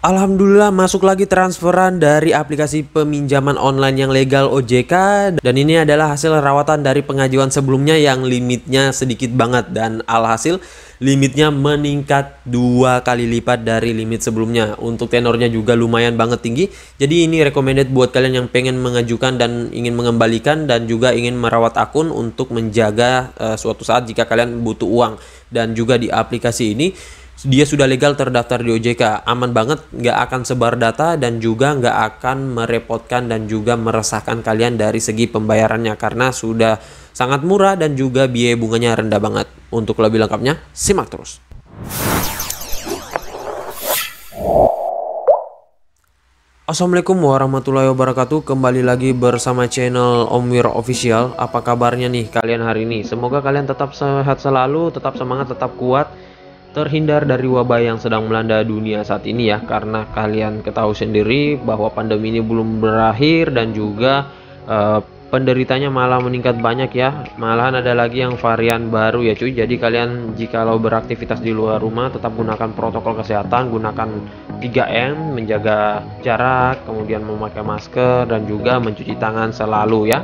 Alhamdulillah masuk lagi transferan dari aplikasi peminjaman online yang legal OJK, dan ini adalah hasil rawatan dari pengajuan sebelumnya yang limitnya sedikit banget, dan alhasil limitnya meningkat 2 kali lipat dari limit sebelumnya. Untuk tenornya juga lumayan banget tinggi, jadi ini recommended buat kalian yang pengen mengajukan dan ingin mengembalikan dan juga ingin merawat akun untuk menjaga suatu saat jika kalian butuh uang. Dan juga di aplikasi ini dia sudah legal terdaftar di OJK, aman banget, nggak akan sebar data dan juga nggak akan merepotkan dan juga meresahkan kalian dari segi pembayarannya karena sudah sangat murah dan juga biaya bunganya rendah banget. Untuk lebih lengkapnya, simak terus. Assalamualaikum warahmatullahi wabarakatuh. Kembali lagi bersama channel Om Wir Official. Apa kabarnya nih kalian hari ini? Semoga kalian tetap sehat selalu, tetap semangat, tetap kuat, terhindar dari wabah yang sedang melanda dunia saat ini ya, karena kalian ketahui sendiri bahwa pandemi ini belum berakhir dan juga penderitanya malah meningkat banyak ya. Malahan ada lagi yang varian baru ya cuy. Jadi kalian jikalau beraktivitas di luar rumah tetap gunakan protokol kesehatan, gunakan 3M, menjaga jarak, kemudian memakai masker dan juga mencuci tangan selalu ya.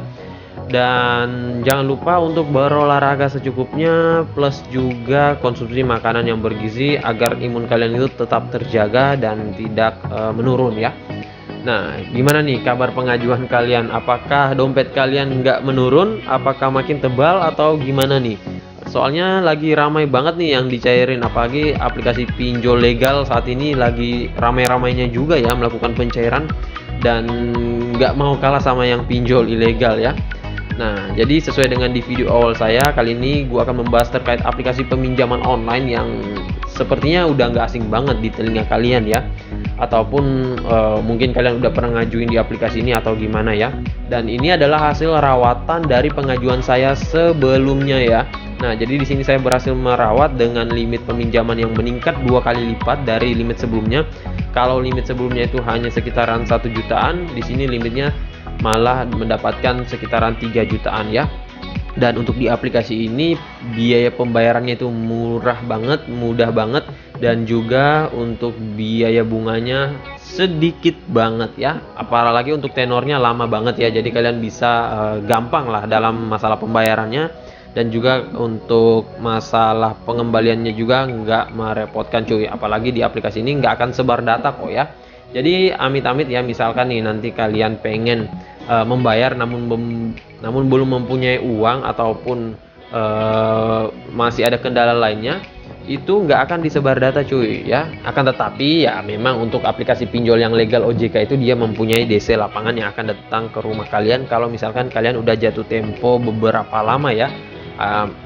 Dan jangan lupa untuk berolahraga secukupnya, plus juga konsumsi makanan yang bergizi agar imun kalian itu tetap terjaga dan tidak menurun ya. Nah, gimana nih kabar pengajuan kalian? Apakah dompet kalian nggak menurun? Apakah makin tebal atau gimana nih? Soalnya lagi ramai banget nih yang dicairin, apalagi aplikasi pinjol legal saat ini lagi ramai-ramainya juga ya melakukan pencairan, dan nggak mau kalah sama yang pinjol ilegal ya. Nah, jadi sesuai dengan di video awal saya, kali ini gue akan membahas terkait aplikasi peminjaman online yang sepertinya udah nggak asing banget di telinga kalian ya. Ataupun mungkin kalian udah pernah ngajuin di aplikasi ini atau gimana ya. Dan ini adalah hasil rawatan dari pengajuan saya sebelumnya ya. Nah, jadi di sini saya berhasil merawat dengan limit peminjaman yang meningkat 2 kali lipat dari limit sebelumnya. Kalau limit sebelumnya itu hanya sekitaran 1 jutaan, di sini limitnya malah mendapatkan sekitaran 3 jutaan ya. Dan untuk di aplikasi ini biaya pembayarannya itu murah banget, mudah banget, dan juga untuk biaya bunganya sedikit banget ya. Apalagi untuk tenornya lama banget ya. Jadi kalian bisa gampang lah dalam masalah pembayarannya, dan juga untuk masalah pengembaliannya juga nggak merepotkan cuy. Apalagi di aplikasi ini nggak akan sebar data kok ya. Jadi amit-amit ya, misalkan nih nanti kalian pengen membayar namun belum mempunyai uang ataupun masih ada kendala lainnya, itu nggak akan disebar data cuy ya. Akan tetapi ya memang untuk aplikasi pinjol yang legal OJK itu dia mempunyai DC lapangan yang akan datang ke rumah kalian kalau misalkan kalian udah jatuh tempo beberapa lama ya.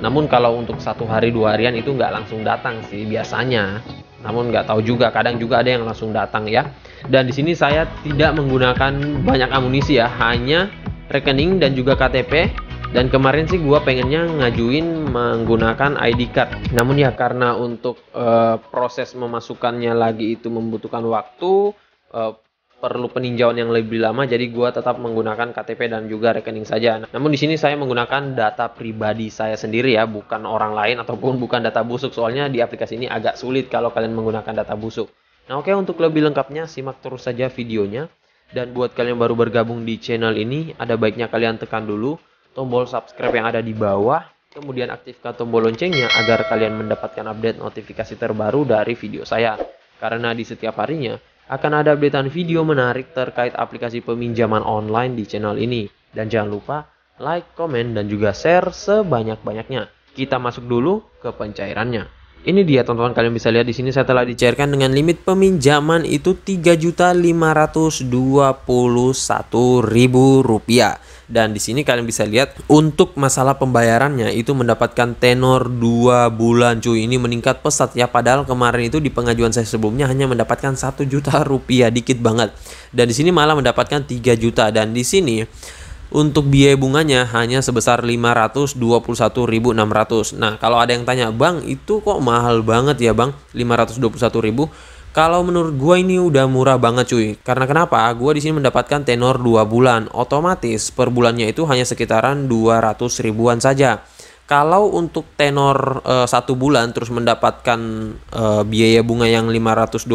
Namun kalau untuk 1 hari 2 harian itu nggak langsung datang sih biasanya. Namun nggak tahu juga, kadang juga ada yang langsung datang ya. Dan di sini saya tidak menggunakan banyak amunisi ya, hanya rekening dan juga KTP. Dan kemarin sih gua pengennya ngajuin menggunakan ID card. Namun ya karena untuk proses memasukkannya lagi itu membutuhkan waktu, perlu peninjauan yang lebih lama, jadi gua tetap menggunakan KTP dan juga rekening saja. Namun di sini saya menggunakan data pribadi saya sendiri ya, bukan orang lain ataupun bukan data busuk. Soalnya di aplikasi ini agak sulit kalau kalian menggunakan data busuk. Nah oke, untuk lebih lengkapnya simak terus saja videonya. Dan buat kalian yang baru bergabung di channel ini, ada baiknya kalian tekan dulu tombol subscribe yang ada di bawah, kemudian aktifkan tombol loncengnya agar kalian mendapatkan update notifikasi terbaru dari video saya. Karena di setiap harinya akan ada updatean video menarik terkait aplikasi peminjaman online di channel ini. Dan jangan lupa like, komen, dan juga share sebanyak-banyaknya. Kita masuk dulu ke pencairannya. Ini dia teman-teman, kalian bisa lihat di sini saya telah dicairkan dengan limit peminjaman itu Rp3.521.000. Dan di sini kalian bisa lihat untuk masalah pembayarannya itu mendapatkan tenor 2 bulan cuy. Ini meningkat pesat ya, padahal kemarin itu di pengajuan saya sebelumnya hanya mendapatkan 1 juta rupiah, dikit banget. Dan di sini malah mendapatkan 3 juta, dan di sini untuk biaya bunganya hanya sebesar 521.600. Nah, kalau ada yang tanya, "Bang, itu kok mahal banget ya, Bang? 521.000?" Kalau menurut gua ini udah murah banget cuy. Karena kenapa? Gua di sini mendapatkan tenor 2 bulan. Otomatis per bulannya itu hanya sekitaran 200 ribuan saja. Kalau untuk tenor 1 bulan terus mendapatkan biaya bunga yang 521.000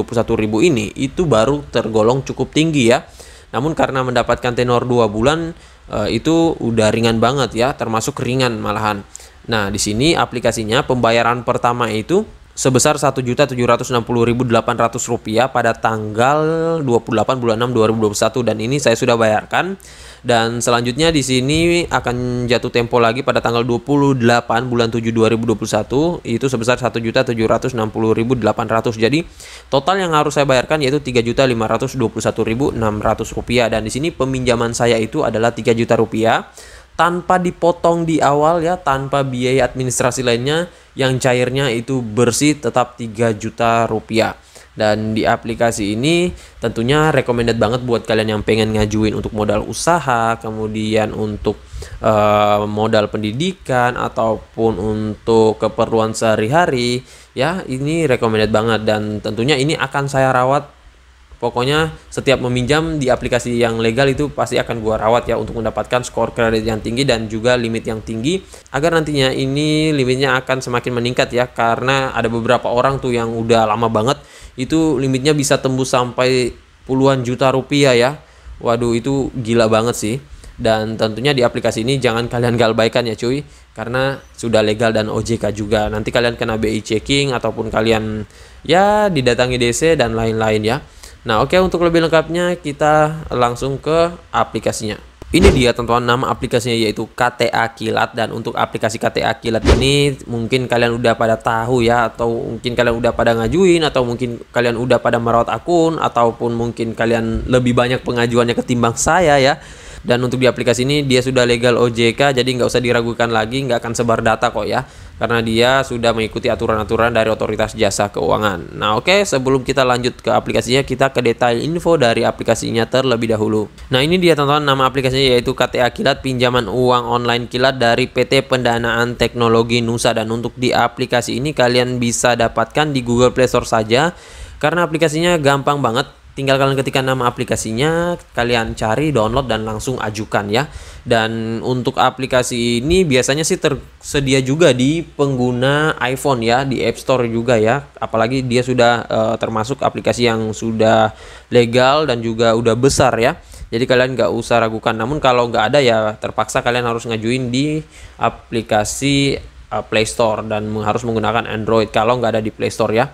ini, itu baru tergolong cukup tinggi ya. Namun karena mendapatkan tenor 2 bulan itu udah ringan banget ya, termasuk ringan malahan. Nah, di sini aplikasinya pembayaran pertama itu sebesar Rp1.760.800 pada tanggal 28 bulan 6 2021, dan ini saya sudah bayarkan. Dan selanjutnya di sini akan jatuh tempo lagi pada tanggal 28 bulan 7 2021 itu sebesar Rp1.760.800. Jadi total yang harus saya bayarkan yaitu Rp3.521.600, dan di sini peminjaman saya itu adalah Rp3 juta tanpa dipotong di awal ya, tanpa biaya administrasi lainnya, yang cairnya itu bersih tetap Rp3 juta. Dan di aplikasi ini tentunya recommended banget buat kalian yang pengen ngajuin untuk modal usaha, kemudian untuk modal pendidikan ataupun untuk keperluan sehari-hari ya. Ini recommended banget, dan tentunya ini akan saya rawat. Pokoknya setiap meminjam di aplikasi yang legal itu pasti akan gua rawat ya, untuk mendapatkan skor kredit yang tinggi dan juga limit yang tinggi, agar nantinya ini limitnya akan semakin meningkat ya. Karena ada beberapa orang tuh yang udah lama banget itu limitnya bisa tembus sampai puluhan juta rupiah ya. Waduh, itu gila banget sih. Dan tentunya di aplikasi ini jangan kalian galbaikan ya cuy, karena sudah legal dan OJK juga. Nanti kalian kena BI checking ataupun kalian ya didatangi DC dan lain-lain ya. Nah, oke, untuk lebih lengkapnya kita langsung ke aplikasinya. Ini dia teman-teman, nama aplikasinya yaitu KTA Kilat. Dan untuk aplikasi KTA Kilat ini mungkin kalian udah pada tahu ya, atau mungkin kalian udah pada ngajuin, atau mungkin kalian udah pada merawat akun, ataupun mungkin kalian lebih banyak pengajuannya ketimbang saya ya. Dan untuk di aplikasi ini dia sudah legal OJK, jadi nggak usah diragukan lagi, nggak akan sebar data kok ya, karena dia sudah mengikuti aturan-aturan dari Otoritas Jasa Keuangan. Nah, oke, sebelum kita lanjut ke aplikasinya, kita ke detail info dari aplikasinya terlebih dahulu. Nah, ini dia teman-teman, nama aplikasinya yaitu KTA Kilat, pinjaman uang online kilat dari PT Pendanaan Teknologi Nusa. Dan untuk di aplikasi ini kalian bisa dapatkan di Google Play Store saja, karena aplikasinya gampang banget. Tinggal kalian ketikkan nama aplikasinya, kalian cari, download, dan langsung ajukan ya. Dan untuk aplikasi ini biasanya sih tersedia juga di pengguna iPhone ya, di App Store juga ya. Apalagi dia sudah termasuk aplikasi yang sudah legal dan juga udah besar ya. Jadi kalian nggak usah ragukan. Namun kalau nggak ada ya terpaksa kalian harus ngajuin di aplikasi Play Store dan harus menggunakan Android kalau nggak ada di Play Store ya.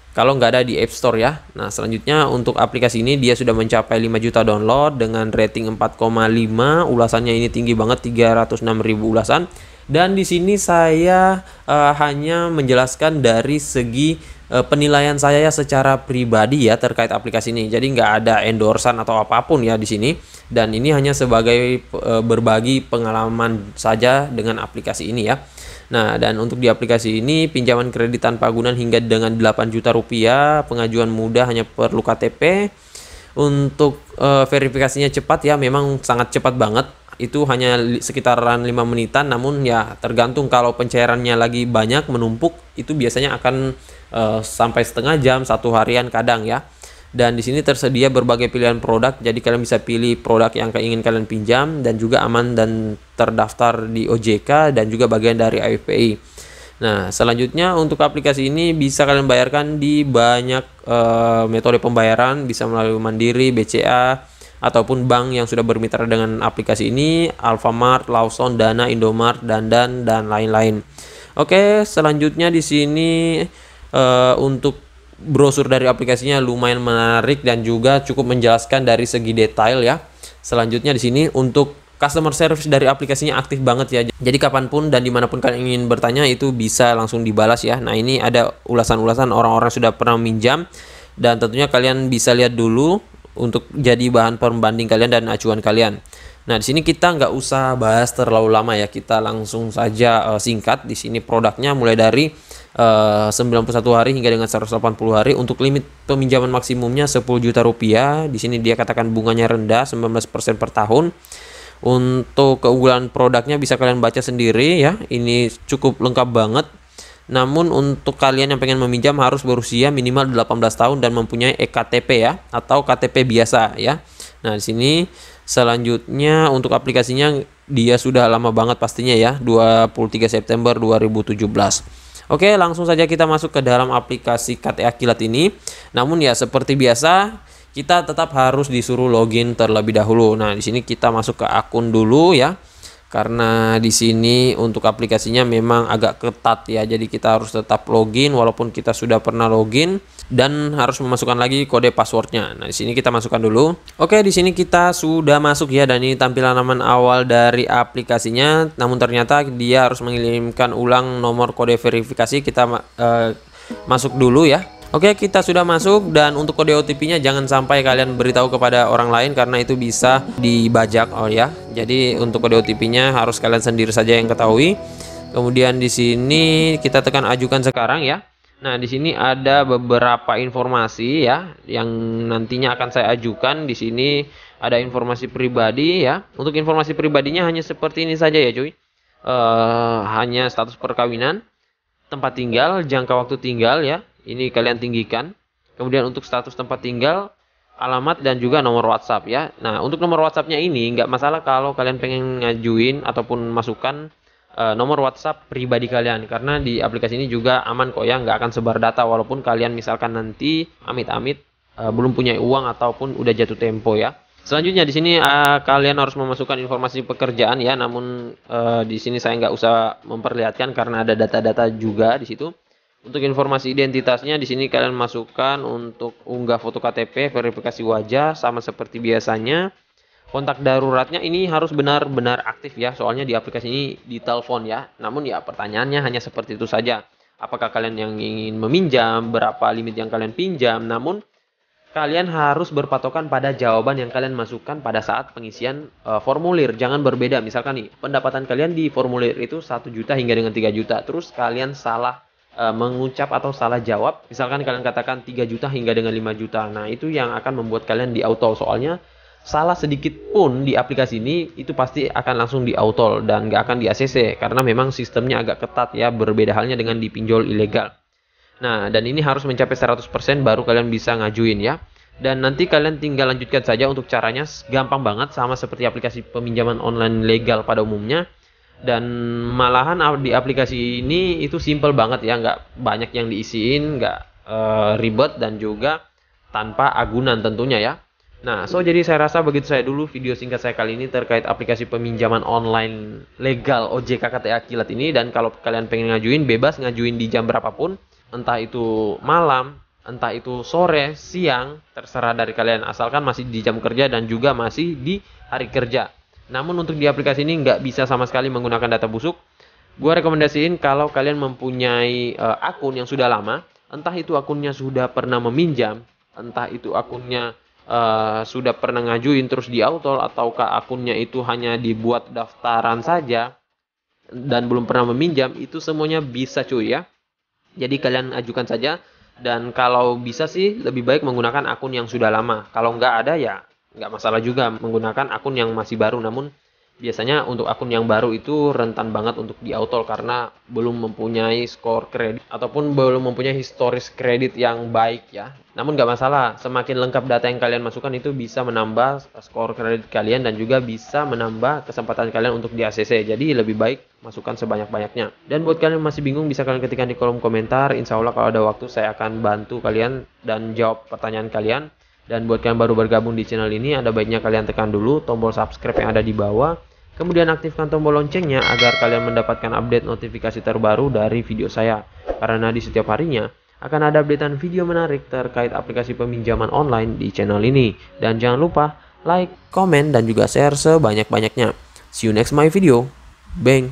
Kalau nggak ada di App Store ya. Nah, selanjutnya untuk aplikasi ini dia sudah mencapai 5 juta download dengan rating 4,5. Ulasannya ini tinggi banget, 306.000 ulasan. Dan di sini saya hanya menjelaskan dari segi penilaian saya ya secara pribadi ya terkait aplikasi ini. Jadi nggak ada endorsan atau apapun ya di sini. Dan ini hanya sebagai berbagi pengalaman saja dengan aplikasi ini ya. Nah, dan untuk di aplikasi ini pinjaman kredit tanpa agunan hingga dengan 8 juta rupiah, pengajuan mudah hanya perlu KTP. Untuk verifikasinya cepat ya, memang sangat cepat banget. Itu hanya sekitaran 5 menitan, namun ya tergantung kalau pencairannya lagi banyak menumpuk, itu biasanya akan sampai setengah jam, 1 harian kadang ya. Dan di sini tersedia berbagai pilihan produk, jadi kalian bisa pilih produk yang ingin kalian pinjam dan juga aman dan terdaftar di OJK dan juga bagian dari AFPI. Nah, selanjutnya untuk aplikasi ini bisa kalian bayarkan di banyak metode pembayaran, bisa melalui Mandiri, BCA, ataupun bank yang sudah bermitra dengan aplikasi ini, Alfamart, Lawson, Dana, Indomart, Dandan, dan lain-lain. Oke, selanjutnya di sini untuk brosur dari aplikasinya lumayan menarik dan juga cukup menjelaskan dari segi detail ya. Selanjutnya di sini untuk customer service dari aplikasinya aktif banget ya. Jadi kapanpun dan dimanapun kalian ingin bertanya itu bisa langsung dibalas ya. Nah, ini ada ulasan-ulasan orang-orang sudah pernah minjam, dan tentunya kalian bisa lihat dulu untuk jadi bahan pembanding kalian dan acuan kalian. Nah, di sini kita nggak usah bahas terlalu lama ya, kita langsung saja singkat. Di sini produknya mulai dari 91 hari hingga dengan 180 hari. Untuk limit peminjaman maksimumnya 10 juta rupiah. Di sini dia katakan bunganya rendah, 19% per tahun. Untuk keunggulan produknya bisa kalian baca sendiri ya. Ini cukup lengkap banget. Namun untuk kalian yang pengen meminjam harus berusia minimal 18 tahun dan mempunyai eKTP ya, atau KTP biasa ya. Nah, di sini selanjutnya untuk aplikasinya dia sudah lama banget pastinya ya, 23 September 2017. Oke, langsung saja kita masuk ke dalam aplikasi KTA Kilat ini. Namun ya seperti biasa, kita tetap harus disuruh login terlebih dahulu. Nah, di sini kita masuk ke akun dulu ya. Karena di sini untuk aplikasinya memang agak ketat ya. Jadi kita harus tetap login walaupun kita sudah pernah login dan harus memasukkan lagi kode passwordnya. Nah, di sini kita masukkan dulu. Oke, di sini kita sudah masuk ya, dan ini tampilan halaman awal dari aplikasinya. Namun ternyata dia harus mengirimkan ulang nomor kode verifikasi. Kita masuk dulu ya. Oke, kita sudah masuk, dan untuk kode OTP-nya jangan sampai kalian beritahu kepada orang lain karena itu bisa dibajak ya. Jadi untuk kode OTP-nya harus kalian sendiri saja yang ketahui. Kemudian di sini kita tekan ajukan sekarang ya. Nah, di sini ada beberapa informasi ya yang nantinya akan saya ajukan. Di sini ada informasi pribadi ya. Untuk informasi pribadinya hanya seperti ini saja ya, cuy. Hanya status perkawinan, tempat tinggal, jangka waktu tinggal ya. Ini kalian tinggikan. Kemudian untuk status tempat tinggal, alamat, dan juga nomor WhatsApp ya. Nah, untuk nomor WhatsAppnya ini nggak masalah kalau kalian pengen ngajuin ataupun masukkan nomor WhatsApp pribadi kalian, karena di aplikasi ini juga aman kok ya, nggak akan sebar data walaupun kalian misalkan nanti amit-amit belum punya uang ataupun udah jatuh tempo ya. Selanjutnya di sini kalian harus memasukkan informasi pekerjaan ya, namun di sini saya nggak usah memperlihatkan karena ada data-data juga di situ. Untuk informasi identitasnya di sini kalian masukkan untuk unggah foto KTP, verifikasi wajah sama seperti biasanya. Kontak daruratnya ini harus benar-benar aktif ya, soalnya di aplikasi ini ditelepon ya. Namun ya pertanyaannya hanya seperti itu saja. Apakah kalian yang ingin meminjam, berapa limit yang kalian pinjam, namun kalian harus berpatokan pada jawaban yang kalian masukkan pada saat pengisian formulir. Jangan berbeda, misalkan nih pendapatan kalian di formulir itu 1 juta hingga dengan 3 juta. Terus kalian salah mengucap atau salah jawab, misalkan kalian katakan 3 juta hingga dengan 5 juta. Nah, itu yang akan membuat kalian di auto, soalnya salah sedikit pun di aplikasi ini itu pasti akan langsung di auto dan nggak akan di ACC karena memang sistemnya agak ketat ya, berbeda halnya dengan di pinjol ilegal. Nah, dan ini harus mencapai 100% baru kalian bisa ngajuin ya. Dan nanti kalian tinggal lanjutkan saja. Untuk caranya gampang banget, sama seperti aplikasi peminjaman online legal pada umumnya. Dan malahan di aplikasi ini itu simple banget ya, nggak banyak yang diisiin, nggak ribet, dan juga tanpa agunan tentunya ya. Nah, jadi saya rasa begitu saya dulu video singkat saya kali ini terkait aplikasi peminjaman online legal OJK KTA Kilat ini. Dan kalau kalian pengen ngajuin, bebas ngajuin di jam berapapun, entah itu malam, entah itu sore, siang, terserah dari kalian, asalkan masih di jam kerja dan juga masih di hari kerja. Namun untuk di aplikasi ini nggak bisa sama sekali menggunakan data busuk. Gue rekomendasiin kalau kalian mempunyai akun yang sudah lama, entah itu akunnya sudah pernah meminjam, entah itu akunnya sudah pernah ngajuin terus di auto, ataukah akunnya itu hanya dibuat daftaran saja dan belum pernah meminjam, itu semuanya bisa cuy ya. Jadi kalian ajukan saja, dan kalau bisa sih lebih baik menggunakan akun yang sudah lama. Kalau nggak ada ya nggak masalah juga menggunakan akun yang masih baru. Namun biasanya untuk akun yang baru itu rentan banget untuk di auto karena belum mempunyai skor kredit ataupun belum mempunyai historis kredit yang baik ya. Namun nggak masalah, semakin lengkap data yang kalian masukkan itu bisa menambah skor kredit kalian dan juga bisa menambah kesempatan kalian untuk di ACC. Jadi lebih baik masukkan sebanyak-banyaknya. Dan buat kalian yang masih bingung, bisa kalian ketikkan di kolom komentar. Insya Allah kalau ada waktu saya akan bantu kalian dan jawab pertanyaan kalian. Dan buat kalian baru bergabung di channel ini, ada baiknya kalian tekan dulu tombol subscribe yang ada di bawah. Kemudian aktifkan tombol loncengnya agar kalian mendapatkan update notifikasi terbaru dari video saya. Karena di setiap harinya akan ada updatean video menarik terkait aplikasi peminjaman online di channel ini. Dan jangan lupa like, komen, dan juga share sebanyak-banyaknya. See you next my video. Bang!